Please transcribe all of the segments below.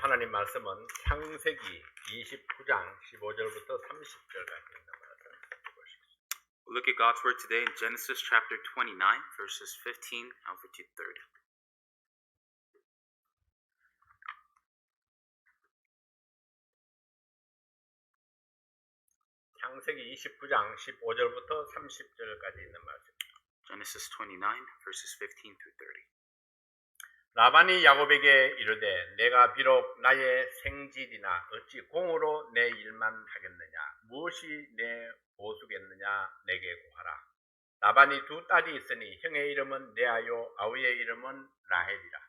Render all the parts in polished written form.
하나님 말씀은 창세기 29장 15절부터 30절까지 있는 말씀 보시겠습니다. We'll look at God's Word today in Genesis chapter 29, verses 15 over to 30. 창세기 29장 15절부터 30절까지 있는 말씀입니다. Genesis 29, verses 15 through 30. 라반이 야곱에게 이르되 내가 비록 나의 생질이나 어찌 공으로 내 일만 하겠느냐 무엇이 내 보수겠느냐 내게 구하라. 라반이 두 딸이 있으니 형의 이름은 레아요 아우의 이름은 라헬이라.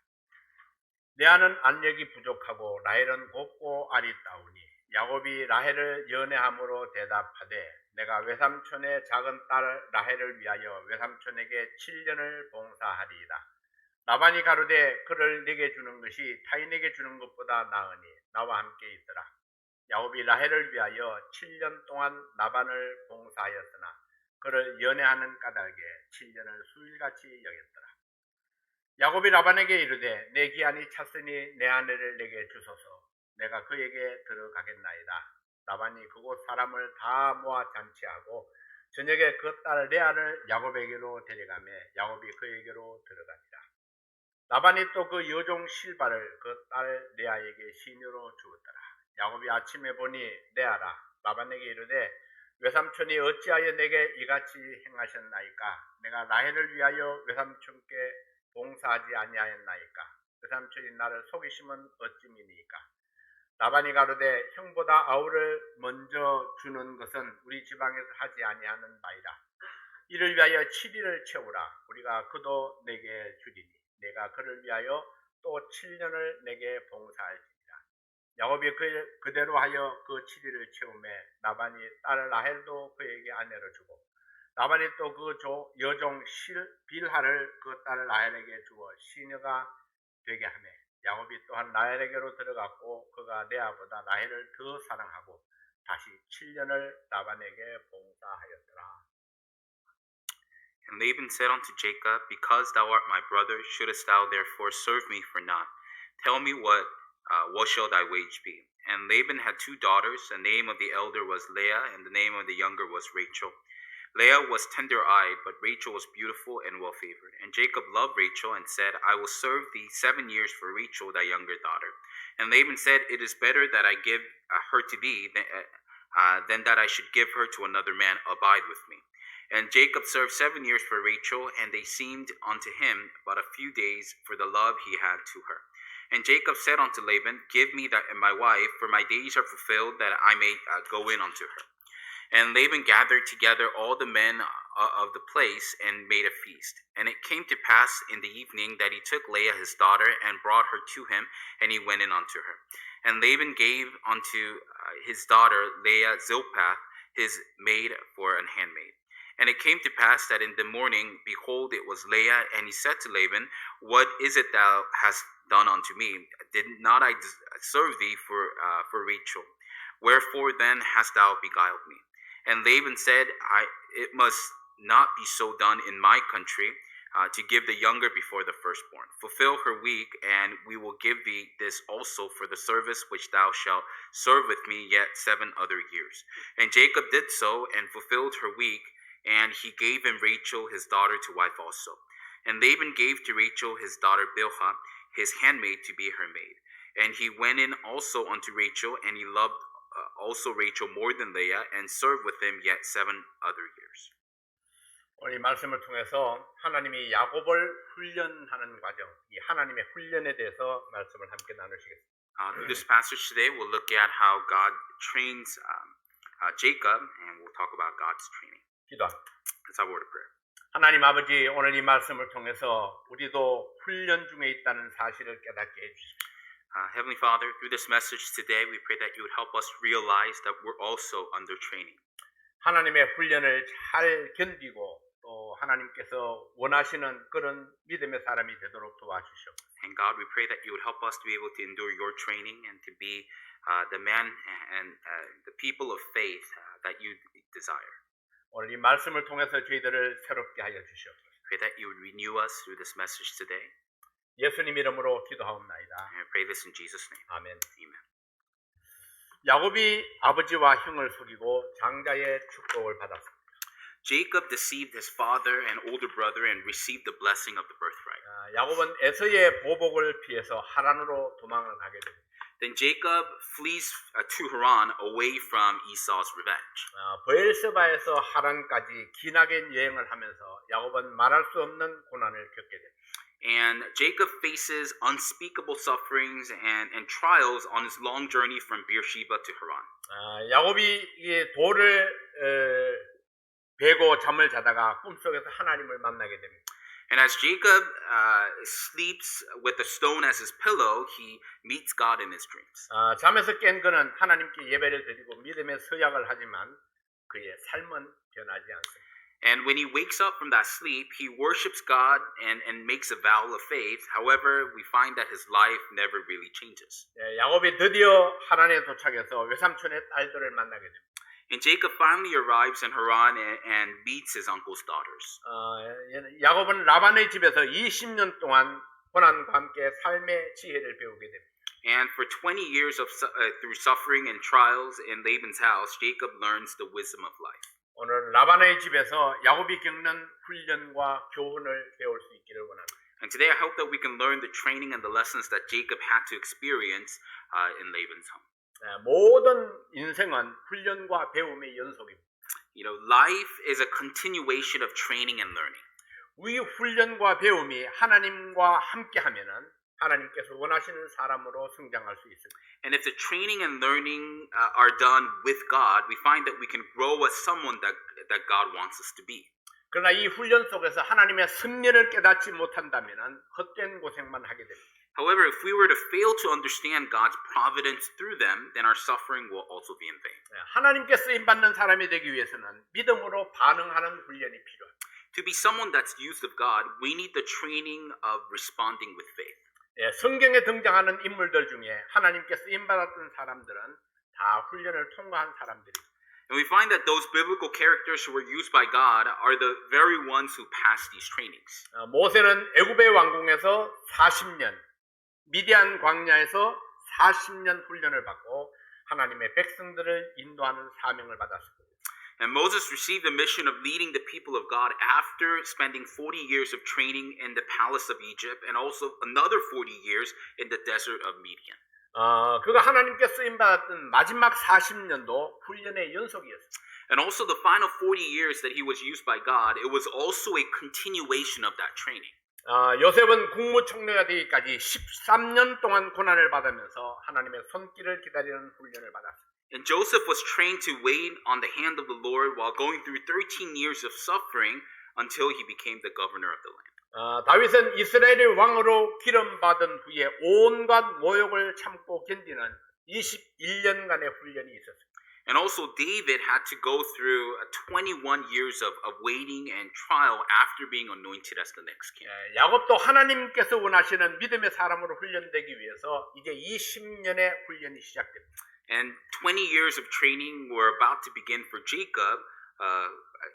레아는 안력이 부족하고 라헬은 곱고 아리따우니 야곱이 라헬을 연애함으로 대답하되 내가 외삼촌의 작은 딸 라헬을 위하여 외삼촌에게 7년을 봉사하리이다. 라반이 가로되 그를 내게 주는 것이 타인에게 주는 것보다 나으니 나와 함께 있으라. 야곱이 라헬을 위하여 7년 동안 라반을 봉사하였으나 그를 연애하는 까닭에 7년을 수일같이 여겼더라. 야곱이 라반에게 이르되 내 기한이 찼으니 내 아내를 내게 주소서. 내가 그에게 들어가겠나이다. 라반이 그곳 사람을 다 모아 잔치하고 저녁에 그 딸 레아를 야곱에게로 데려가며 야곱이 그에게로 들어가니라. 라반이 또 그 여종 실바를 그 딸 레아에게 시녀로 주었더라. 야곱이 아침에 보니 레아라. 라반에게 이르되 외삼촌이 어찌하여 내게 이같이 행하셨나이까? 내가 라헬을 위하여 외삼촌께 봉사하지 아니하였나이까? 외삼촌이 나를 속이심은 어찌미니이까? 라반이 가로되 형보다 아우를 먼저 주는 것은 우리 지방에서 하지 아니하는 바이라. 이를 위하여 7일을 채우라. 우리가 그도 내게 주리니 내가 그를 위하여 또 7년을 내게 봉사할지니라. 야곱이 그대로 하여 그 7일을 채우매 라반이 딸 라헬도 그에게 아내로 주고 라반이 또 그 여종 빌하를 그 딸 라헬에게 주어 시녀가 되게 하매 야곱이 또한 라헬에게로 들어갔고 그가 레아보다 라헬을 더 사랑하고 다시 7년을 라반에게 봉사하였더라. And Laban said unto Jacob, Because thou art my brother, shouldest thou therefore serve me for naught? Tell me what shall thy wage be? And Laban had two daughters. The name of the elder was Leah, and the name of the younger was Rachel. Leah was tender-eyed, but Rachel was beautiful and well-favored. And Jacob loved Rachel and said, I will serve thee 7 years for Rachel, thy younger daughter. And Laban said, It is better that I give her to thee than that I should give her to another man. Abide with me. And Jacob served 7 years for Rachel, and they seemed unto him but a few days for the love he had to her. And Jacob said unto Laban, Give me my wife, for my days are fulfilled, that I may go in unto her. And Laban gathered together all the men of the place and made a feast. And it came to pass in the evening that he took Leah his daughter and brought her to him, and he went in unto her. And Laban gave unto his daughter Leah Zilpah, his maid, for an handmaid. And it came to pass that in the morning, behold, it was Leah, and he said to Laban, What is it thou hast done unto me? Did not I serve thee for Rachel? Wherefore then hast thou beguiled me? And Laban said, It must not be so done in my country, to give the younger before the firstborn. Fulfill her week, and we will give thee this also for the service which thou shalt serve with me yet 7 other years. And Jacob did so, and fulfilled her week, and he gave him Rachel his daughter to wife also. And Laban gave to Rachel his daughter Bilhah, his handmaid, to be her maid. And he went in also unto Rachel, and he loved also Rachel more than Leah, and served with him yet 7 other years. 오늘 이 말씀을 통해서 하나님이 야곱을 훈련하는 과정, 이 하나님의 훈련에 대해서 말씀을 함께 나누시겠습니다. Through this passage today, we'll look at how God trains Jacob, and we'll talk about God's training. 기도합니다. That's our word of prayer. 하나님 아버지, 오늘 이 말씀을 통해서 우리도 훈련 중에 있다는 사실을 깨닫게 해주십시오. Heavenly Father, through this message today, we pray that you would help us realize that we're also under training. 하나님의 훈련을 잘 견디고 또 하나님께서 원하시는 그런 믿음의 사람이 되도록 도와주시옵소서. And God, we pray that you would help us to be able to endure your training and to be the man and the people of faith that you desire. 오늘 이 말씀을 통해서 저희들을 새롭게 하여 주시옵소서. Pray that you would renew us through this message today. 예수님 이름으로 기도하옵나이다. And I pray this in Jesus' name. 아멘. Amen. 야곱이 아버지와 형을 속이고 장자의 축복을 받았습니다. Jacob deceived his father and older brother and received the blessing of the birthright. 야곱은 에서의 보복을 피해서 하란으로 도망을 가게 됩니다. Then Jacob flees to Haran away from Esau's revenge. 브엘세바에서 하란까지 기나긴 여행을 하면서 야곱은 말할 수 없는 고난을 겪게 됩니다. And Jacob faces unspeakable sufferings and trials on his long journey from Beersheba to Haran. 야곱이 이 돌을 베고 잠을 자다가 꿈속에서 하나님을 만나게 됩니다. And as Jacob sleeps with a stone as his pillow, he meets God in his dreams. 잠에서 깬 그는 하나님께 예배를 드리고 믿음의 서약을 하지만 그의 삶은 변하지 않습니다. And when he wakes up from that sleep, he worships God and makes a vow of faith. However, we find that his life never really changes. 야곱이 드디어 하란에 도착해서 외삼촌의 딸들을 만나게 됩니다. And Jacob finally arrives in Haran and meets his uncle's daughters. 야곱은 라반의 집에서 20년 동안 고난과 함께 삶의 지혜를 배우게 됩니다. And for 20 years through suffering and trials in Laban's house, Jacob learns the wisdom of life. 오늘 라반의 집에서 야곱이 겪는 훈련과 교훈을 배울 수 있기를 원합니다. And today I hope that we can learn the training and the lessons that Jacob had to experience in Laban's home. 모든 인생은 훈련과 배움의 연속입니다. You know, life is a continuation of training and learning. 우리 훈련과 배움이 하나님과 함께하면은 하나님께서 원하시는 사람으로 성장할 수 있습니다. And if the training and learning are done with God, we find that we can grow as someone that God wants us to be. 그러나 이 훈련 속에서 하나님의 섭리를 깨닫지 못한다면은 헛된 고생만 하게 됩니다. However, if we were to fail to understand God's providence through them, then our suffering will also be in vain. 하나님께 쓰임 받는 사람이 되기 위해서는 믿음으로 반응하는 훈련이 필요합니다. To be someone that's used of God, we need the training of responding with faith. 성경에 등장하는 인물들 중에 하나님께 쓰임 받았던 사람들은 다 훈련을 통과한 사람들입니다. And we find that those biblical characters who were used by God are the very ones who passed these trainings. 모세는 애굽의 왕궁에서 40년, 미디안 광야에서 40년 훈련을 받고 하나님의 백성들을 인도하는 사명을 받았습니다. And Moses received the mission of leading the people of God after spending 40 years of training in the palace of Egypt and also another 40 years in the desert of Midian. 그가 하나님께 쓰임 받았던 마지막 40년도 훈련의 연속이었습니다. And also the final 40 years that he was used by God, it was also a continuation of that training. 요셉은 국무총리가 되기까지 13년 동안 고난을 받으면서 하나님의 손길을 기다리는 훈련을 받았습니다. And Joseph was trained to wait on the hand of the Lord while going through 13 years of suffering until he became the governor of the land. 다윗은 이스라엘의 왕으로 기름 받은 후에 온갖 모욕을 참고 견디는 21년간의 훈련이 있었습니다. And also David had to go through 21 years of waiting and trial after being anointed as the next king. 야곱도 하나님께서 원하시는 믿음의 사람으로 훈련되기 위해서 이제 20년의 훈련이 시작됩니다. And 20 years of training were about to begin for Jacob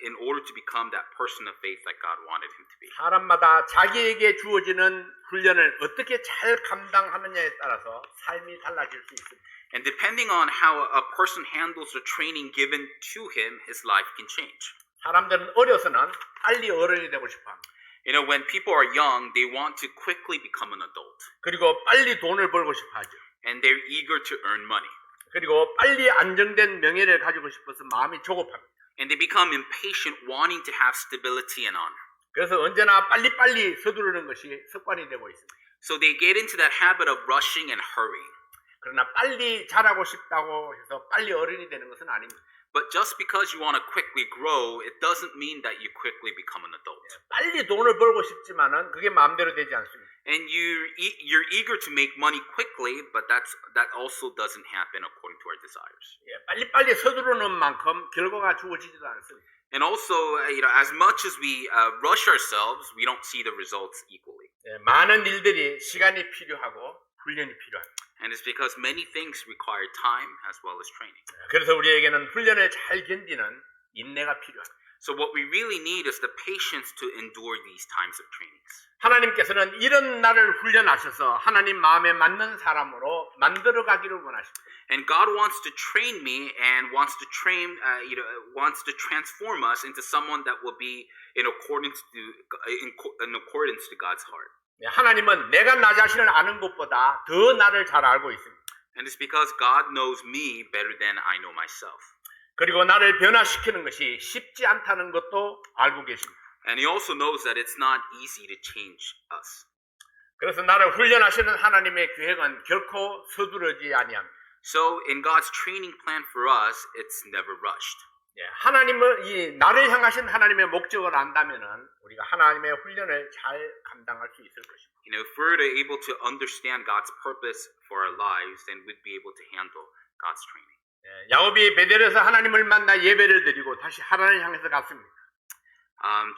in order to become that person of faith that God wanted him to be. 사람마다 자기에게 주어지는 훈련을 어떻게 잘 감당하느냐에 따라서 삶이 달라질 수 있습니다. And depending on how a person handles the training given to him, his life can change. 사람들은 어려서는 빨리 어른이 되고 싶어 합니다. You know, when people are young, they want to quickly become an adult. 그리고 빨리 돈을 벌고 싶어 하죠. And they're eager to earn money. 그리고 빨리 안정된 명예를 가지고 싶어서 마음이 조급합니다. And they become impatient, wanting to have stability and honor. 그래서 언제나 빨리빨리 서두르는 것이 습관이 되고 있습니다. So they get into that habit of rushing and hurrying. 그러나 빨리 자라고 싶다고 해서 빨리 어른이 되는 것은 아닙니다. But just because you want to quickly grow, it doesn't mean that you quickly become an adult. 빨리 돈을 벌고 싶지만은 그게 마음대로 되지 않습니다. And you're eager to make money quickly, but that also doesn't happen according to our desires. 빨리빨리 서두르는 만큼 결과가 주어지지도 않습니다. And also, you know, as much as we rush ourselves, we don't see the results equally. 많은 일들이 시간이 필요하고 훈련이 필요합니다. And it's because many things require time as well as training. 그래서 우리에게는 훈련을 잘 견디는 인내가 필요합니다. So what we really need is the patience to endure these times of trainings. 하나님께서는 이런 나를 훈련하셔서 하나님 마음에 맞는 사람으로 만들어 가기를 원하십니다. And God wants to train me and wants to wants to transform us into someone that will be in accordance to God's heart. 하나님은 내가 나 자신을 아는 것보다 더 나를 잘 알고 있습니다. And it's because God knows me better than I know myself. 그리고 나를 변화시키는 것이 쉽지 않다는 것도 알고 계십니다. And he also knows that it's not easy to change us. 그래서 나를 훈련하시는 하나님의 계획은 결코 서두르지 아니합니다. So in God's training plan for us, it's never rushed. 하나님을 이 나를 향하신 하나님의 목적을 안다면은 우리가 하나님의 훈련을 잘 감당할 수 있을 것입니다. You know, if we're able to understand God's purpose for our lives, then we'd be able to handle God's training. 야곱이 베델에서 하나님을 만나 예배를 드리고 다시 하나님을 향해서 갔습니다.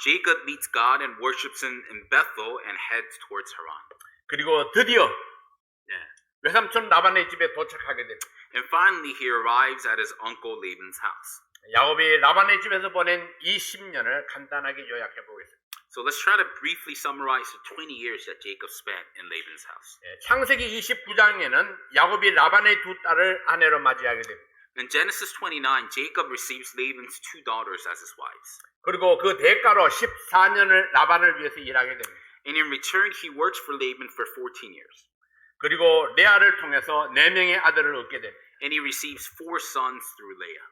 Jacob meets God and worships him in Bethel and heads towards Haran. 그리고 드디어 외삼촌 라반의 집에 도착하게 됩니다. And finally, he arrives at his uncle Laban's house. 야곱이 라반의 집에서 보낸 이 10년을 간단하게 요약해 보겠습니다. So let's try to briefly summarize the 20 years that Jacob spent in Laban's house. 창세기 29장에는 야곱이 라반의 두 딸을 아내로 맞이하게 됩니다. In Genesis 29, Jacob receives Laban's two daughters as his wives. 그리고 그 대가로 14년을 라반을 위해서 일하게 됩니다. And in return, he works for Laban for 14 years. 그리고 레아를 통해서 4명의 아들을 얻게 됩니다. And he receives 4 sons through Leah.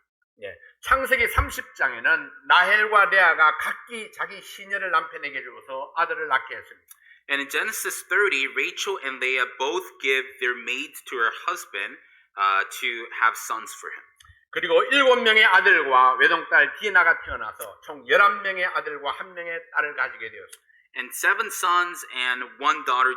창세기 30장에는 라헬과 레아가 각기 자기 시녀를 남편에게 주어서 아들을 낳게 했습니다. And in Genesis 30, Rachel and Leah both give their maids to her husband to have sons for him. 그리고 7명의 아들과 외동딸 디나가 태어나서 총 11명의 아들과 1명의 딸을 가지게 되었습니다. And 7 sons and 1 daughter,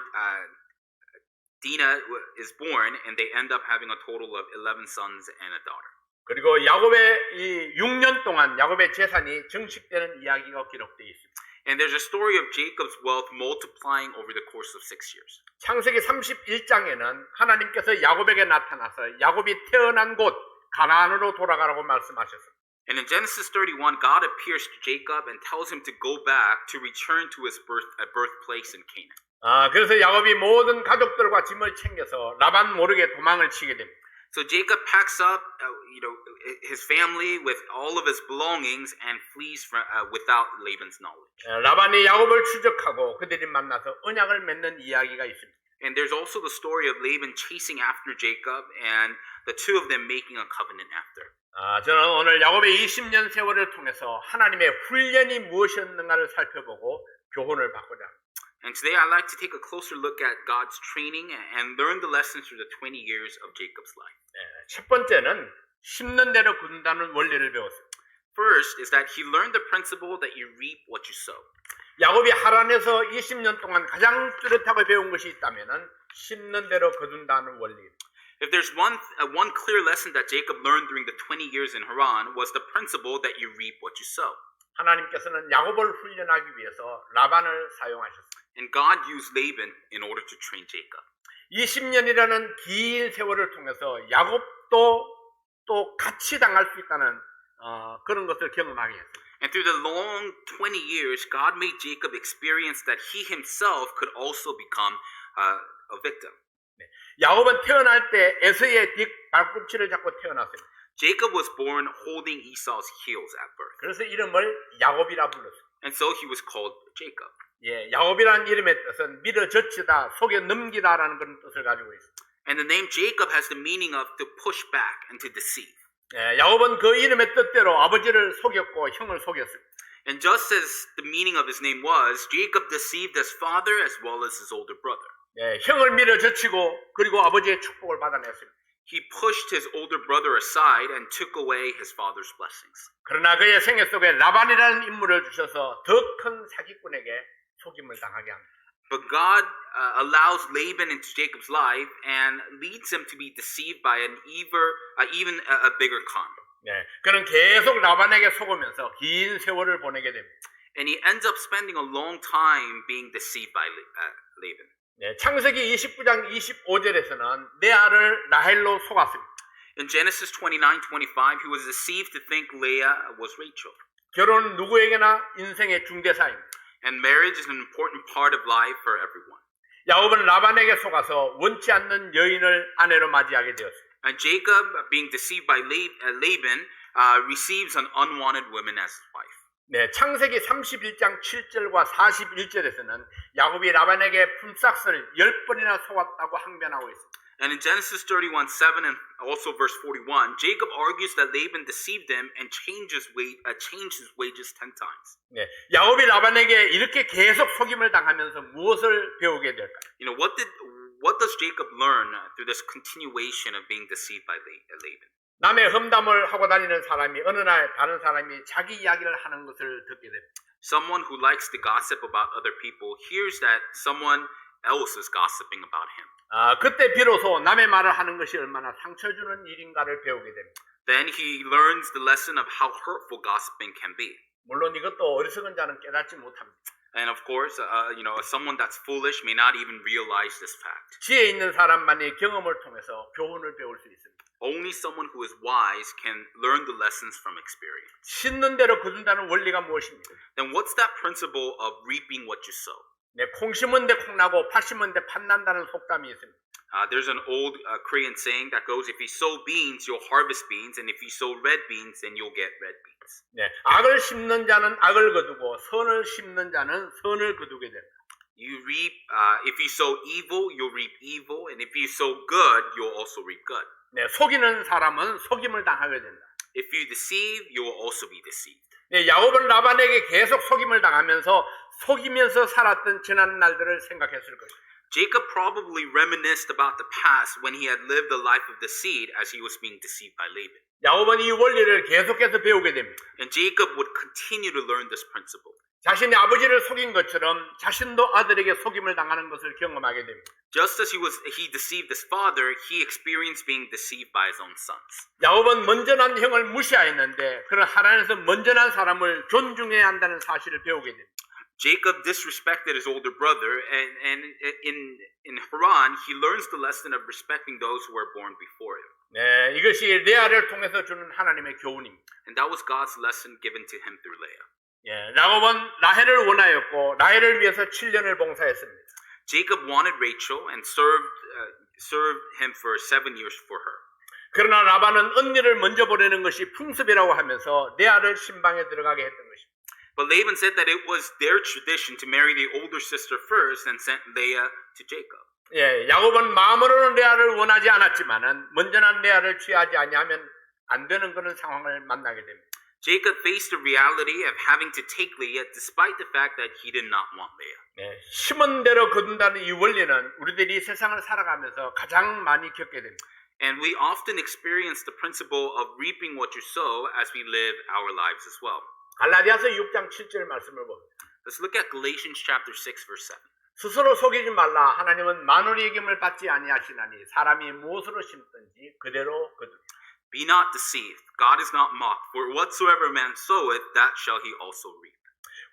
Dinah, is born, and they end up having a total of 11 sons and a daughter. 그리고 야곱의 이 6년 동안 야곱의 재산이 증식되는 이야기가 기록되어 있습니다. And there's a story of Jacob's wealth multiplying over the course of 6 years. 창세기 31장에는 하나님께서 야곱에게 나타나서 야곱이 태어난 곳 가나안으로 돌아가라고 말씀하셨습니다. And in Genesis 31, God appears to Jacob and tells him to go back to return to his birthplace in Canaan. 그래서 야곱이 모든 가족들과 짐을 챙겨서 라반 모르게 도망을 치게 됩니다. So Jacob packs up, his family with all of his belongings and flees without Laban's knowledge. 라반이 야곱을 추적하고 그들이 만나서 언약을 맺는 이야기가 있습니다. And there's also the story of Laban chasing after Jacob and the two of them making a covenant after. 저는 오늘 야곱의 20년 세월을 통해서 하나님의 훈련이 무엇이었는가를 살펴보고 교훈을 받고자 합니다. And today I'd like to take a closer look at God's training and learn the lessons through the 20 years of Jacob's life. 첫 번째는 심는 대로 거둔다는 원리를 배웠습니다. First is that he learned the principle that you reap what you sow. 야곱이 하란에서 20년 동안 가장 뚜렷하게 배운 것이 있다면 심는 대로 거둔다는 원리입니다. If there's one clear lesson that Jacob learned during the 20 years in Haran was the principle that you reap what you sow. 하나님께서는 야곱을 훈련하기 위해서 라반을 사용하셨습니다. And God used Laban in order to train Jacob. 20년이라는 긴 세월을 통해서 야곱도 또 같이 당할 수 있다는 그런 것을 경험하게 했습니다. And through the long 20 years, God made Jacob experience that he himself could also become a victim. 야곱은 태어날 때 에서의 뒷 발꿈치를 잡고 태어났습니다. Jacob was born holding Esau's heels at birth. 그래서 이름을 야곱이라 불렀습니다. And so he was called Jacob. 야곱이라는 이름의 뜻은 밀어젖히다, 속여 넘기다라는 그런 뜻을 가지고 있습니다. And the name Jacob has the meaning of to push back and to deceive. 야곱은 그 이름의 뜻대로 아버지를 속였고 형을 속였습니다. And just as the meaning of his name was, Jacob deceived his father as well as his older brother. 형을 밀어젖히고 그리고 아버지의 축복을 받아냈습니다. He pushed his older brother aside and took away his father's blessings. 그러나 그의 생애 속에 라반이라는 인물을 주셔서 더 큰 사기꾼에게 속임을 당하게 합니다. But God allows Laban into Jacob's life and leads him to be deceived by even a bigger con. 그는 계속 라반에게 속으면서 긴 세월을 보내게 됩니다. And he ends up spending a long time being deceived by Laban. 창세기 29장 25절에서는 레아를 라헬로 속았습니다. In Genesis 29:25, he was deceived to think Leah was Rachel. 결혼은 누구에게나 인생의 중대사입니다. And marriage is an important part of life for everyone. 야곱은 라반에게 속아서 원치 않는 여인을 아내로 맞이하게 되었습니다. And Jacob, being deceived by Laban, receives an unwanted woman as his wife. 네, 창세기 31장 7절과 41절에서는 야곱이 라반에게 품삯을 10번이나 속았다고 항변하고 있습니다. And in Genesis 31:7 and also verse 41, Jacob argues that Laban deceived him and changed his wages 10 times. 네, 야곱이 라반에게 이렇게 계속 속임을 당하면서 무엇을 배우게 될까요? You know, what does Jacob learn through this continuation of being deceived by Laban? 남의 험담을 하고 다니는 사람이 어느 날 다른 사람이 자기 이야기를 하는 것을 듣게 됩니다. Someone who likes to gossip about other people hears that someone else is gossiping about him. 그때 비로소 남의 말을 하는 것이 얼마나 상처 주는 일인가를 배우게 됩니다. Then he learns the lesson of how hurtful gossiping can be. 물론 이것도 어리석은 자는 깨닫지 못합니다. And of course, someone that's foolish may not even realize this fact. 지혜 있는 사람만이 경험을 통해서 교훈을 배울 수 있습니다. Only someone who is wise can learn the lessons from experience. 심는 대로 거둔다는 원리가 무엇입니까? Then what's that principle of reaping what you sow? 네, 콩 심은 데 콩 나고 팥 심은 데 팥 난다는 속담이 있습니다. There's an old Korean saying that goes, if you sow beans, you'll harvest beans, and if you sow red beans, then you'll get red beans. 네, 악을 심는 자는 악을 거두고 선을 심는 자는 선을 거두게 됩니다. You reap, if you sow evil, you'll reap evil, and if you sow good, you'll also reap good. 네, 속이는 사람은 속임을 당하게 된다. If you deceive, you will also be deceived. 네, 야곱은 라반에게 계속 속임을 당하면서 속이면서 살았던 지난 날들을 생각했을 것입니다. Jacob probably reminisced about the past when he had lived the life of deceit as he was being deceived by Laban. 야곱은 이 원리를 계속해서 배우게 됩니다. And Jacob would continue to learn this principle. 자신의 아버지를 속인 것처럼 자신도 아들에게 속임을 당하는 것을 경험하게 됩니다. Just as he deceived his father, he experienced being deceived by his own sons. 야곱은 먼저 난 형을 무시하였는데 그런 하나님께서 먼저 난 사람을 존중해야 한다는 사실을 배우게 됩니다. Jacob disrespected his older brother, and in Haran, he learns the lesson of respecting those who were born before him. 네, 이것이 레아를 통해서 주는 하나님의 교훈입니다. And that was God's lesson given to him through Leah. 예, 야곱은 라헬을 원하였고 라헬을 위해서 7년을 봉사했습니다. Jacob wanted Rachel and served him for 7 years for her. 그러나 라반은 언니를 먼저 보내는 것이 풍습이라고 하면서 레아를 신방에 들어가게 했던 것입니다. But Laban said that it was their tradition to marry the older sister first and sent Leah to Jacob. 예, 야곱은 마음으로는 레아를 원하지 않았지만은 먼저 난 레아를 취하지 아니하면 안 되는 그런 상황을 만나게 됩니다. Jacob faced the reality of having to take Leah despite the fact that he did not want Leah. 네, 심은 대로 거둔다는 이 원리는 우리들이 세상을 살아가면서 가장 많이 겪게 됩니다. And we often experience the principle of reaping what you sow as we live our lives as well. 갈라디아서 6장 7절 말씀을 봅니다. Let's look at Galatians chapter 6 verse 7. 스스로 속이지 말라. 하나님은 만원의 이김을 받지 아니하시나니 사람이 무엇으로 심든지 그대로 거두리라. Be not deceived. God is not mocked. For whatsoever man soweth, that shall he also reap.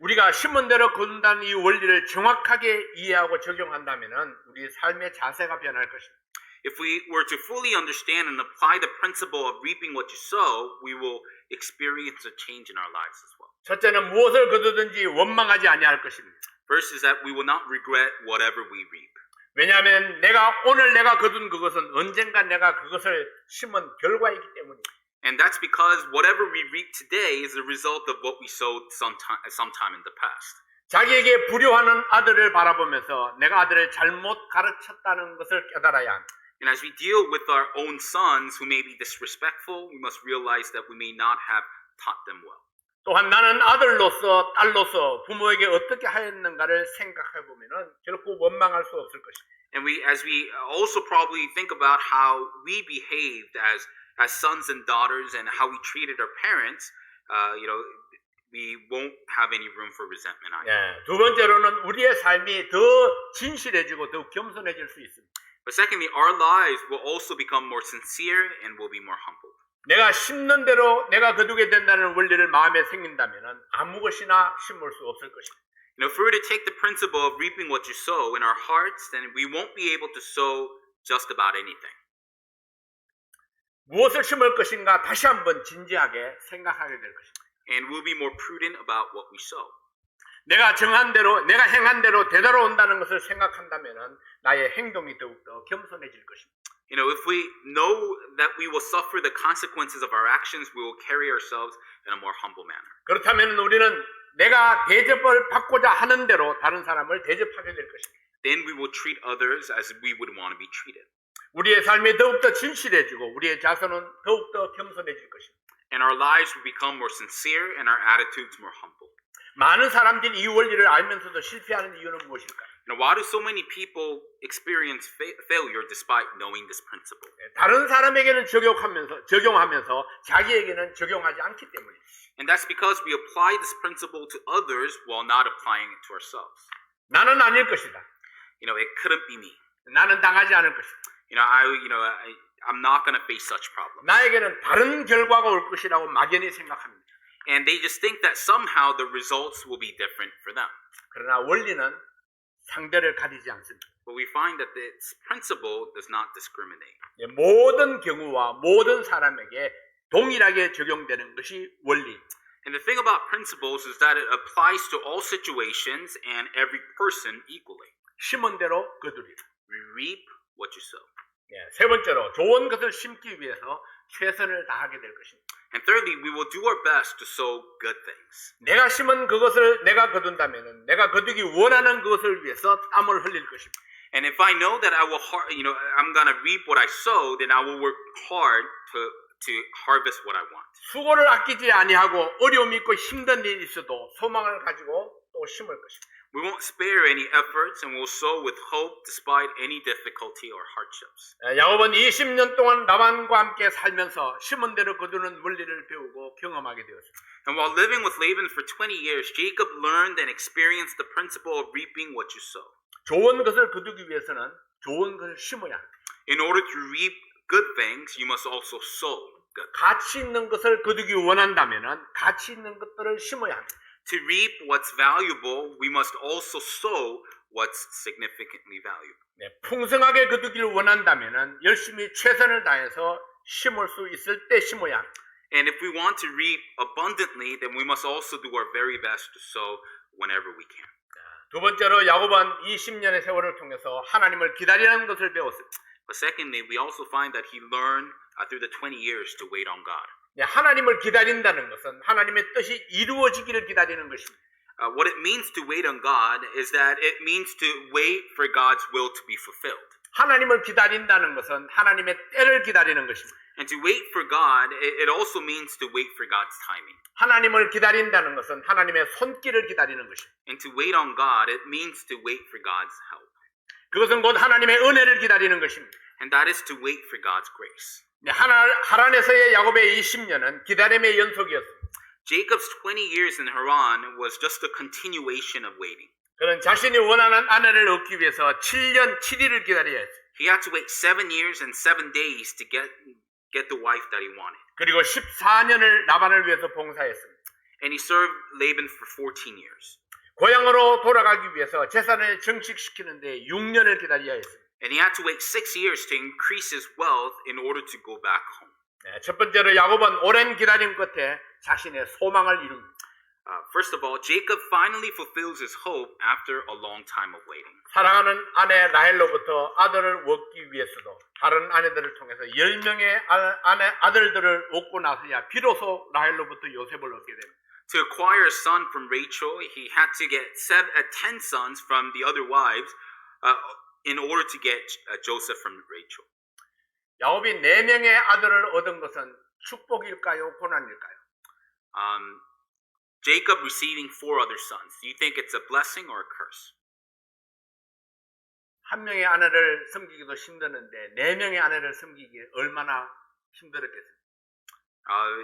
우리가 심은 대로 거둔다는 이 원리를 정확하게 이해하고 적용한다면 우리 삶의 자세가 변할 것입니다. If we were to fully understand and apply the principle of reaping what you sow, we will experience a change in our lives as well. 첫째는 무엇을 거두든지 원망하지 아니할 것입니다. First is that we will not regret whatever we reap. 왜냐하면 오늘 내가 거둔 그것은 언젠가 내가 그것을 심은 결과이기 때문입니다. And that's because whatever we reap today is a result of what we sowed sometime in the past. 자기에게 불효하는 아들을 바라보면서 내가 아들을 잘못 가르쳤다는 것을 깨달아야 합니다. And as we deal with our own sons who may be disrespectful, we must realize that we may not have taught them well. 또한 나는 아들로서 딸로서 부모에게 어떻게 하였는가를 생각해 보면은 결코 원망할 수 없을 것입니다. And as we also probably think about how we behaved as sons and daughters and how we treated our parents, we won't have any room for resentment either. 예, 두 번째로는 우리의 삶이 더 진실해지고 더 겸손해질 수 있습니다. But secondly, our lives will also become more sincere and will be more humble. 내가 심는 대로 내가 거두게 된다는 원리를 마음에 생긴다면 아무 것이나 심을 수 없을 것입니다. If we were to take the principle of reaping what you sow in our hearts, then we won't be able to sow just about anything. 무엇을 심을 것인가 다시 한번 진지하게 생각하게 될 것입니다. and we'll be more prudent about what we sow. 내가 정한 대로, 내가 행한 대로 되돌아온다는 것을 생각한다면 나의 행동이 더욱더 겸손해질 것입니다. You know, if we know that we will suffer the consequences of our actions, we will carry ourselves in a more humble manner. 그렇다면 우리는 내가 대접을 받고자 하는 대로 다른 사람을 대접하게 될 것입니다. Then we will treat others as we would want to be treated. 우리의 삶이 더욱더 진실해지고 우리의 자손은 더욱더 겸손해질 것입니다. And our lives will become more sincere and our attitudes more humble. 많은 사람들이 이 원리를 알면서도 실패하는 이유는 무엇일까요? Now, why do so many people experience failure despite knowing this principle? 다른 사람에게는 적용하면서 자기에게는 적용하지 않기 때문입니다. And that's because we apply this principle to others while not applying it to ourselves. 나는 아닐 것이다. You know, it couldn't be me. 나는 당하지 않을 것이다. I'm not going to face such problems. 나에게는 다른 결과가 올 것이라고 막연히 생각합니다. And they just think that somehow the results will be different for them. 그러나 원리는 상대를 가리지 않습니다. But we find that this principle does not discriminate. 모든 경우와 모든 사람에게 동일하게 적용되는 것이 원리. And the thing about principles is that it applies to all situations and every person equally. 심은 대로 거두리라. We reap what you sow. 세 번째로 좋은 것을 심기 위해서 최선을 다하게 될 것입니다. And thirdly, we will do our best to sow good things. 내가 심은 그것을 내가 거둔다면 내가 거두기 원하는 그것을 위해서 땀을 흘릴 것입니다. And if I know that I'm gonna reap what I sow, then I will work hard to harvest what I want. 수고를 아끼지 아니하고 어려움이 있고 힘든 일이 있어도 소망을 가지고 또 심을 것입니다. We won't spare any efforts and we'll sow with hope despite any difficulty or hardships. 야곱은 20년 동안 라반과 함께 살면서 심은 대로 거두는 원리를 배우고 경험하게 되었습니다. And while living with Laban for 20 years, Jacob learned and experienced the principle of reaping what you sow. 좋은 것을 거두기 위해서는 좋은 것을 심어야 합니다. In order to reap good things, you must also sow good. 가치 있는 것을 거두기 원한다면 가치 있는 것들을 심어야 합니다. To reap what's valuable, we must also sow what's significantly valuable. 풍성하게 거두기를 원한다면 열심히 최선을 다해서 심을 수 있을 때 심어야 합니다. And if we want to reap abundantly, then we must also do our very best to sow whenever we can. 두 번째로 야곱은 20년의 세월을 통해서 하나님을 기다리는 것을 배웠습니다. But secondly, we also find that he learned through the 20 years to wait on God. 하나님을 기다린다는 것은 하나님의 뜻이 이루어지기를 기다리는 것입니다. What it means to wait on God is that it means to wait for God's will to be fulfilled. 하나님을 기다린다는 것은 하나님의 때를 기다리는 것입니다. And to wait for God, it also means to wait for God's timing. 하나님을 기다린다는 것은 하나님의 손길을 기다리는 것입니다. And to wait on God, it means to wait for God's help. 그것은 곧 하나님의 은혜를 기다리는 것입니다. And that is to wait for God's grace. 하란에서의 야곱의 20년은 기다림의 연속이었습니다. Jacob's 20 years in Haran was just a continuation of waiting. 그는 자신이 원하는 아내를 얻기 위해서 7년 7일을 기다려야 했어요. He had to wait 7 years and 7 days to get the wife that he wanted. 그리고 14년을 라반을 위해서 봉사했습니다. And he served Laban for 14 years. 고향으로 돌아가기 위해서 재산을 증식시키는데 6년을 기다려야 했습니다. And he had to wait 6 years to increase his wealth in order to go back home. 첫 번째로 야곱은 오랜 기다림 끝에 자신의 소망을 이룹니다. First of all, Jacob finally fulfills his hope after a long time of waiting. 사랑하는 아내 라헬로부터 아들을 얻기 위해서도 다른 아내들을 통해서 10명의 아들들을 얻고 나서야 비로소 라헬로부터 요셉을 얻게 됩니다. To acquire a son from Rachel, he had to get 10 sons from the other wives in order to get Joseph from Rachel. 야곱이 4명의 아들을 얻은 것은 축복일까요? 고난일까요? Jacob receiving 4 other sons. Do you think it's a blessing or a curse? 한 명의 아내를 섬기기도 힘드는데 4명의 아내를 섬기기 얼마나 힘들었겠어요?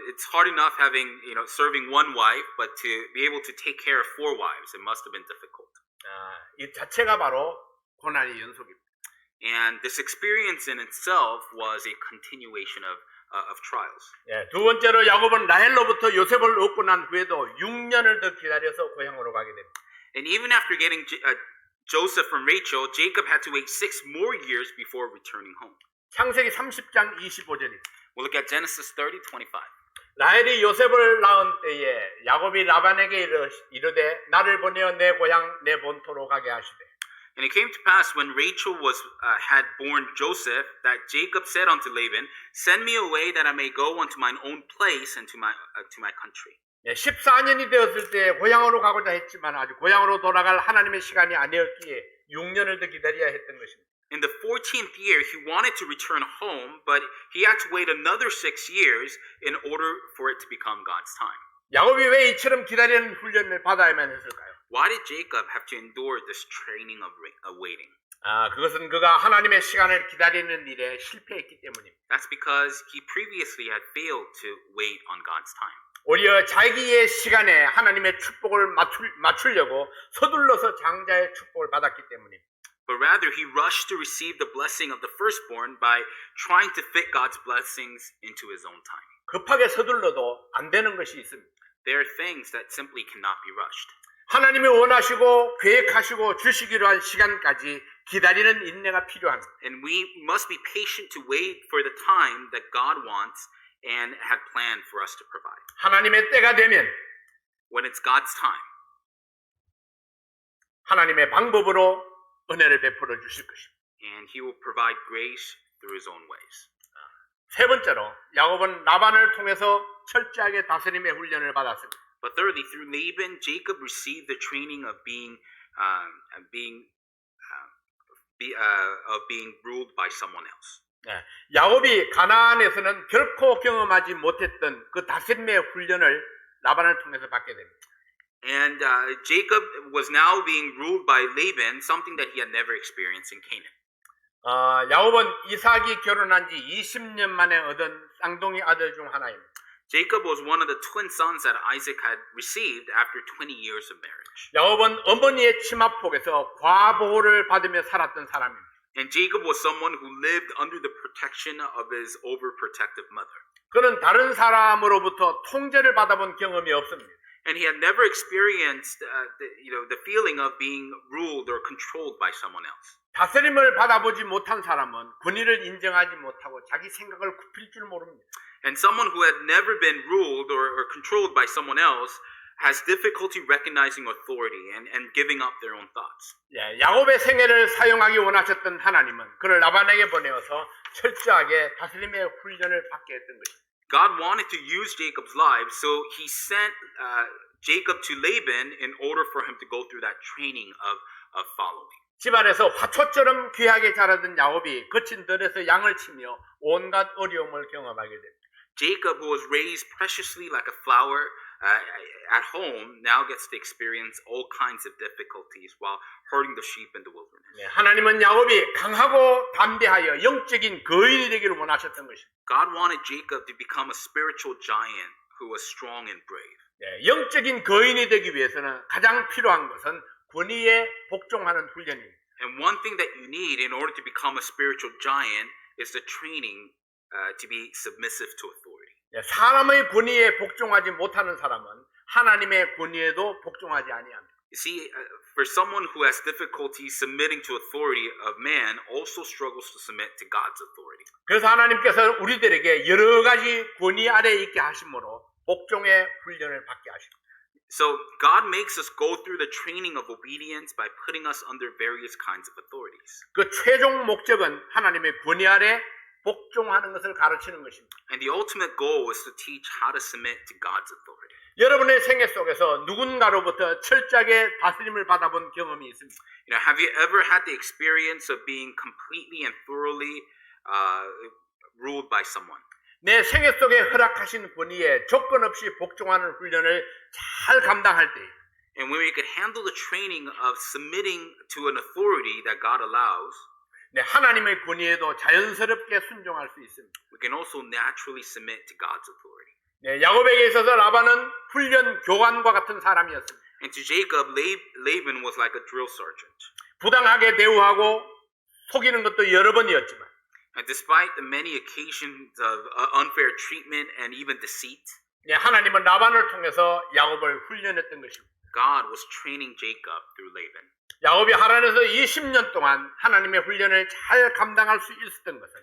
It's hard enough serving one wife, but to be able to take care of 4 wives, it must have been difficult. 이 자체가 바로 고난의 연속입니다. And this experience in itself was a continuation of trials. 두 번째로 야곱은 라헬로부터 요셉을 얻고 난 후에도 6년을 더 기다려서 고향으로 가게 됩니다. And even after getting Joseph from Rachel, Jacob had to wait 6 more years before returning home. 창세기 30장 25절입니다. We'll look at Genesis 30:25. 라헬이 요셉을 낳은 때에 야곱이 라반에게 이르되 나를 보내어 내 고향 내 본토로 가게 하시되 And it came to pass when Rachel had born Joseph that Jacob said unto Laban, Send me away that I may go unto mine own place and to my country. 14년이 되었을 때 고향으로 가고자 했지만 아직 고향으로 돌아갈 하나님의 시간이 아니었기에 6년을 더 기다려야 했던 것입니다. In the 14th year, he wanted to return home, but he had to wait another 6 years in order for it to become God's time. 야곱이 왜 이처럼 기다리는 훈련을 받아야만 했을까요? Why did Jacob have to endure this training of waiting? 그것은 그가 하나님의 시간을 기다리는 일에 실패했기 때문입니다. That's because he previously had failed to wait on God's time. 오히려 자기의 시간에 하나님의 축복을 맞추려고 서둘러서 장자의 축복을 받았기 때문입니다. But rather, he rushed to receive the blessing of the firstborn by trying to fit God's blessings into his own time. 급하게 서둘러도 안 되는 것이 있습니다. There are things that simply cannot be rushed. 하나님이 원하시고 계획하시고 주시기로 한 시간까지 기다리는 인내가 필요합니다. And we must be patient to wait for the time that God wants and had planned for us to provide. 하나님의 때가 되면 When it's God's time, 하나님의 방법으로 은혜를 베풀어 주실 것입니다. and he will provide grace through his own ways. 세 번째로 야곱은 라반을 통해서 철저하게 다스림의 훈련을 받았습니다. But thirdly, through Laban, Jacob received the training of being ruled by someone else. 야곱이 가나안에서는 결코 경험하지 못했던 그 다스림의 훈련을 라반을 통해서 받게 됩니다. And Jacob was now being ruled by Laban, something that he had never experienced in Canaan. 야곱은 이삭이 결혼한 지 20년 만에 얻은 쌍둥이 아들 중 하나입니다. Jacob was one of the twin sons that Isaac had received after 20 years of marriage. 야곱은 어머니의 치마폭에서 과보호를 받으며 살았던 사람입니다. And Jacob was someone who lived under the protection of his overprotective mother. 그는 다른 사람으로부터 통제를 받아본 경험이 없습니다. And he had never experienced the feeling of being ruled or controlled by someone else. 다스림을 받아보지 못한 사람은 권위를 인정하지 못하고 자기 생각을 굽힐 줄 모릅니다. And someone who had never been ruled or controlled by someone else has difficulty recognizing authority and giving up their own thoughts. 야곱의 생애를 사용하기 원하셨던 하나님은 그를 라반에게 보내어서 철저하게 다스림의 훈련을 받게 했던 것입니다. God wanted to use Jacob's life, so he sent Jacob to Laban in order for him to go through that training of following. 집안에서 화초처럼 귀하게 자라던 야곱이 거친 들에서 양을 치며 온갖 어려움을 경험하게 됩니다. Jacob, who was raised preciously like a flower at home, now gets to experience all kinds of difficulties while herding the sheep in the wilderness. 하나님은 야곱이 강하고 담대하여 영적인 거인이 되기를 원하셨던 것입니다. God wanted Jacob to become a spiritual giant who was strong and brave. 영적인 거인이 되기 위해서는 가장 필요한 것은 권위에 복종하는 훈련입니다. And one thing that you need in order to become a spiritual giant is the training to be submissive to authority. 사람의 권위에 복종하지 못하는 사람은 하나님의 권위에도 복종하지 아니합니다. You see, for someone who has difficulty submitting to authority of man, also struggles to submit to God's authority. 그래서 하나님께서 우리들에게 여러 가지 권위 아래에 있게 하심으로 복종의 훈련을 받게 하십니다. So God makes us go through the training of obedience by putting us under various kinds of authorities. 그 최종 목적은 하나님의 권위 아래 복종하는 것을 가르치는 것입니다. And the ultimate goal is to teach how to submit to God's authority. 여러분의 생애 속에서 누군가로부터 철저하게 다스림을 받아본 경험이 있습니다. Have you ever had the experience of being completely and thoroughly ruled by someone? 내 생애 속에 허락하신 권위에 조건 없이 복종하는 훈련을 잘 감당할 때 And when we could handle the training of submitting to an authority that God allows, 하나님의 권위에도 자연스럽게 순종할 수 있습니다. we can also naturally submit to God's authority. 야곱에게 있어서 라반은 훈련 교관과 같은 사람이었습니다. And to Jacob, Laban was like a drill sergeant. 부당하게 대우하고 속이는 것도 여러 번이었지만 And despite the many occasions of unfair treatment and even deceit, 하나님은 라반을 통해서 야곱을 훈련했던 것입니다. God was training Jacob through Laban. 야곱이 하란에서 20년 동안 하나님의 훈련을 잘 감당할 수 있었던 것은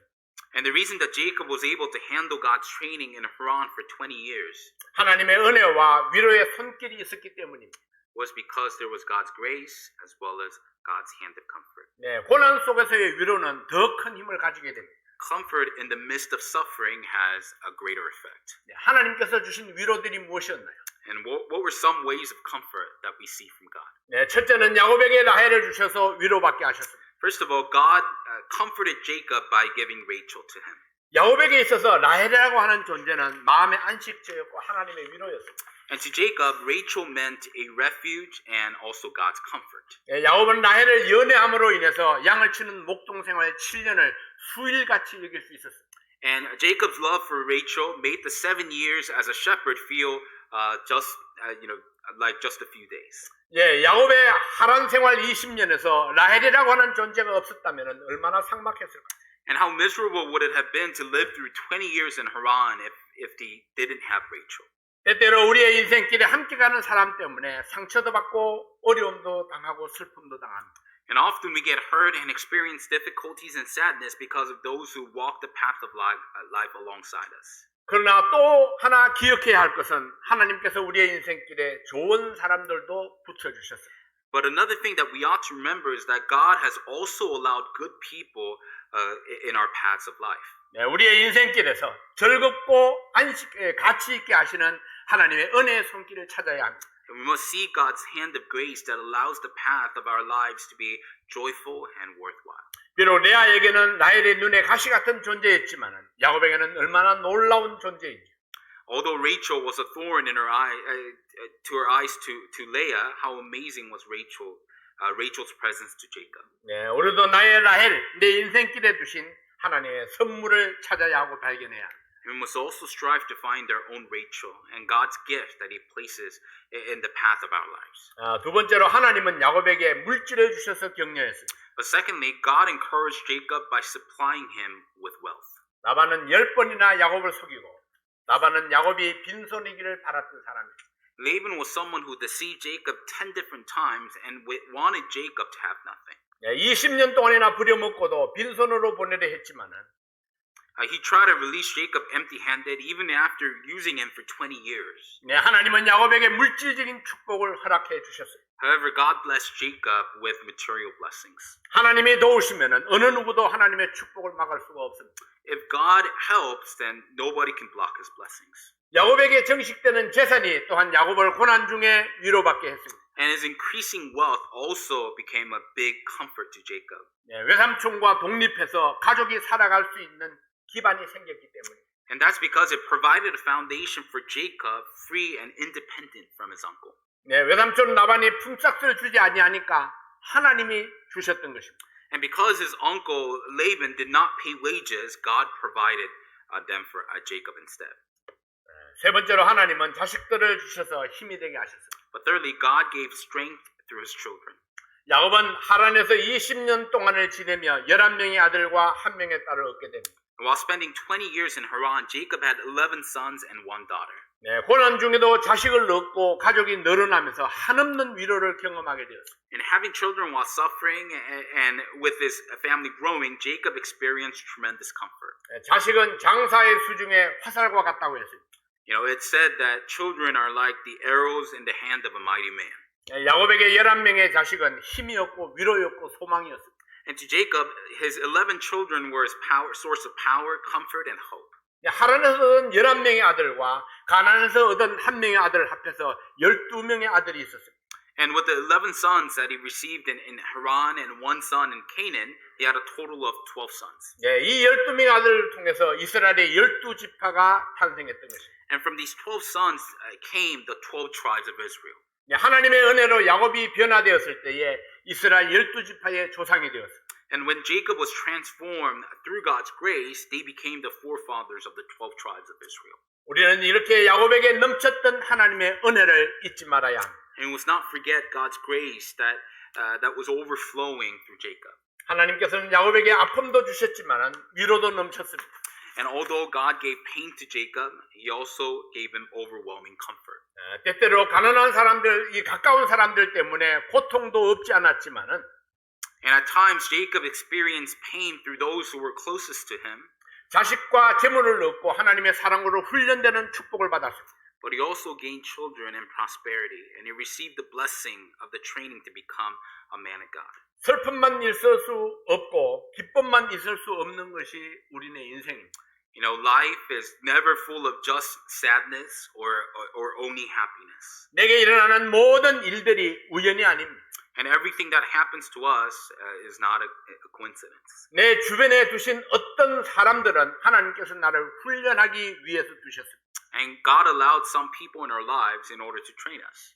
And the reason that Jacob was able to handle God's training in Haran for 20 years 하나님의 은혜와 위로의 손길이 있었기 때문입니다. was because there was God's grace as well as God's hand of comfort. 네, 고난 속에서의 위로는 더 큰 힘을 가지게 됩니다. Comfort in the midst of suffering has a greater effect. 네, 하나님께서 주신 위로들이 무엇이었나요? And what were some ways of comfort that we see from God? 네, 첫째는 야곱에게 라헬을 주셔서 위로받게 하셨습니다. First of all, God comforted Jacob by giving Rachel to him. 야곱에게 있어서 라헬이라고 하는 존재는 마음의 안식처였고 하나님의 위로였습니다. And to Jacob, Rachel meant a refuge and also God's comfort. 네, 야곱은 라헬을 연애함으로 인해서 양을 치는 목동 생활 7년을 수일같이 여길 수 있었습니다. And Jacob's love for Rachel made the 7 years as a shepherd feel like just a few days. 예, 야곱의 하란 생활 20년에서 라헬이라고 하는 존재가 없었다면 얼마나 삭막했을까? And how miserable would it have been to live through 20 years in Haran if they didn't have Rachel? 때때로 우리의 인생길에 함께 가는 사람 때문에 상처도 받고 어려움도 당하고 슬픔도 당합니다. And often we get hurt and experience difficulties and sadness because of those who walk the path of life alongside us. 그러나 또 하나 기억해야 할 것은 하나님께서 우리의 인생길에 좋은 사람들도 붙여주셨어요. But another thing that we ought to remember is that God has also allowed good people in our paths of life. 네, 우리의 인생길에서 즐겁고 가치 있게 하시는 하나님의 은혜의 손길을 찾아야 합니다. And we must see God's hand of grace that allows the path of our lives to be joyful and worthwhile. 비록 레아에게는 라헬의 눈에 가시 같은 존재였지만 야곱에게는 얼마나 놀라운 존재인지. Although Rachel was a thorn in her eye, to her eyes to Leah, how amazing was Rachel's presence to Jacob. 네, 우리도 나의 라헬, 내 인생길에 두신 하나님의 선물을 찾아야 하고 발견해야 합니다. We must also strive to find our own Rachel and God's gift that He places in the path of our lives. 두 번째로 하나님은 야곱에게 물질을 주셔서 격려했습니다. But secondly, God encouraged Jacob by supplying him with wealth. 라반은 10번이나 야곱을 속이고 라반은 야곱이 빈손이기를 바랐던 사람입니다. Laban was someone who deceived Jacob 10 different times and wanted Jacob to have nothing. 20년 동안이나 부려먹고도 빈손으로 보내려 했지만은 He tried to release Jacob empty-handed even after using him for 20 years. 네, 하나님은 야곱에게 물질적인 축복을 허락해 주셨어요. However, God blessed Jacob with material blessings. 하나님이 도우시면은 어느 누구도 하나님의 축복을 막을 수가 없습니다. If God helps, then nobody can block His blessings. 야곱에게 정식되는 재산이 또한 야곱을 고난 중에 위로받게 했습니다. And his increasing wealth also became a big comfort to Jacob. 네, 외삼촌과 독립해서 가족이 살아갈 수 있는 기반이 생겼기 때문에. And that's because it provided a foundation for Jacob, free and independent from his uncle. 네, 외삼촌 라반이 품삯을 주지 아니하니까 하나님이 주셨던 것입니다. And because his uncle Laban did not pay wages, God provided them for Jacob instead. 세 번째로 하나님은 자식들을 주셔서 힘이 되게 하셨습니다. But thirdly, God gave strength through his children. 야곱은 하란에서 20년 동안을 지내며 11명의 아들과 1명의 딸을 얻게 됩니다. While spending 20 years in Haran, Jacob had 11 sons and 1 daughter. 네, 고난 중에도 자식을 얻고 가족이 늘어나면서 한없는 위로를 경험하게 되었습니다. And having children while suffering and with his family growing, Jacob experienced tremendous comfort. 네, 자식은 장사의 수중에 화살과 같다고 했습니다. You know, it said that children are like the arrows in the hand of a mighty man. 네, 야곱에게 11명의 자식은 힘이었고 위로였고 소망이었습니다. And to Jacob, his 11 children were his source of power, comfort, and hope. 하란에서 얻은 11명의 아들과 가나안에서 얻은 1명의 아들을 합해서 12명의 아들이 있었습니다. And with the 11 sons that he received in Haran and 1 son in Canaan, he had a total of 12 sons. 네, 이 12명의 아들을 통해서 이스라엘의 12지파가 탄생했던 것입니다. And from these 12 sons came the 12 tribes of Israel. 네, 하나님의 은혜로 야곱이 변화되었을 때에 이스라엘 12지파의 조상이 되었습니다. And when Jacob was transformed through God's grace, they became the forefathers of the 12 tribes of Israel. 우리는 이렇게 야곱에게 넘쳤던 하나님의 은혜를 잊지 말아야 합니다. And we must not forget God's grace that was overflowing through Jacob. 하나님께서는 야곱에게 아픔도 주셨지만 위로도 넘쳤습니다. And although God gave pain to Jacob, He also gave him overwhelming comfort. 때때로 가난한 사람들, 이 가까운 사람들 때문에 고통도 없지 않았지만은 And at times, Jacob experienced pain through those who were closest to him. 자식과 재물을 얻고 하나님의 사랑으로 훈련되는 축복을 받았습니다. But he also gained children and prosperity, and he received the blessing of the training to become a man of God. 슬픔만 있을 수 없고 기쁨만 있을 수 없는 것이 우리네 인생입니다. You know, life is never full of just sadness or only happiness. 내게 일어나는 모든 일들이 우연이 아닙니다. And everything that happens to us is not a coincidence. 내 주변에 두신 어떤 사람들은 하나님께서 나를 훈련하기 위해서 두셨습니다. And God allowed some people in our lives in order to train us.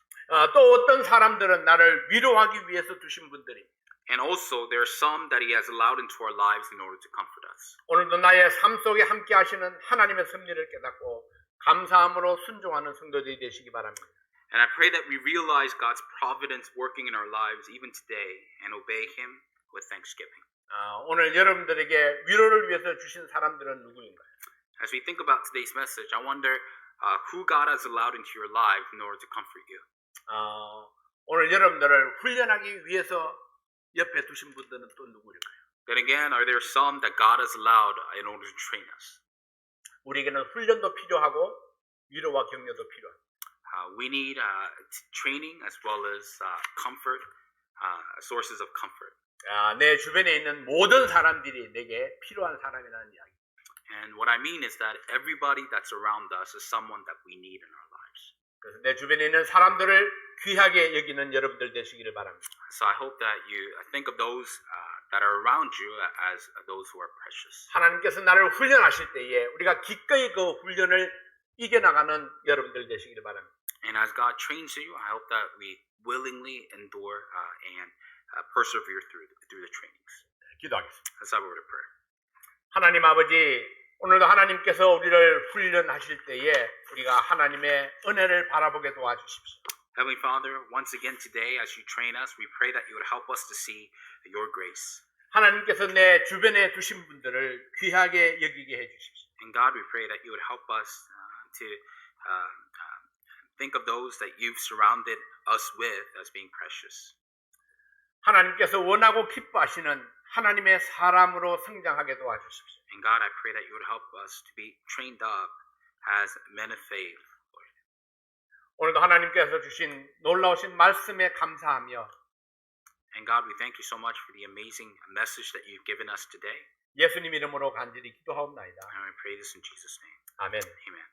또 어떤 사람들은 나를 위로하기 위해서 두신 분들이 And also, there are some that He has allowed into our lives in order to comfort us. 오늘도 나의 삶 속에 함께 하시는 하나님의 섭리를 깨닫고 감사함으로 순종하는 성도들이 되시기 바랍니다. And I pray that we realize God's providence working in our lives even today and obey Him with thanksgiving. 오늘 여러분들에게 위로를 위해서 주신 사람들은 누구인가요? As we think about today's message, I wonder who God has allowed into your life in order to comfort you. 오늘 여러분들을 훈련하기 위해서 옆에 두신 분들은 또 누구일까요? Then again, are there some that God has allowed in order to train us? 우리에게는 훈련도 필요하고 위로와 격려도 필요합니다. We need training as well as comfort, sources of comfort. 내 주변에 있는 모든 사람들이 내게 필요한 사람이라는 이야기. And what I mean is that everybody that's around us is someone that we need in our lives. 그래서 내 주변에 있는 사람들을 귀하게 여기는 여러분들 되시기를 바랍니다. So I hope that you think of those that are around you as those who are precious. 하나님께서 나를 훈련하실 때에 우리가 기꺼이 그 훈련을 이겨나가는 여러분들 되시기를 바랍니다. And as God trains you, I hope that we willingly endure and persevere through the trainings. 기도하겠습니다. Let's have a word of prayer. 하나님 아버지, 오늘도 하나님께서 우리를 훈련하실 때에 우리가 하나님의 은혜를 바라보게 도와주십시오. Heavenly Father, once again today, as you train us, we pray that you would help us to see your grace. 하나님께서 내 주변에 두신 분들을 귀하게 여기게 해주십시오. And God, we pray that you would help us to think of those that you've surrounded us with as being precious. 하나님께서 원하고 기뻐하시는 하나님의 사람으로 성장하게 도와주십시오. And God, I pray that you would help us to be trained up as men of faith, Lord. 오늘도 하나님께서 주신 놀라우신 말씀에 감사하며 And God, we thank you so much for the amazing message that you've given us today. 예수님 이름으로 간절히 기도하옵나이다. And I pray this in Jesus' name. 아멘. Amen.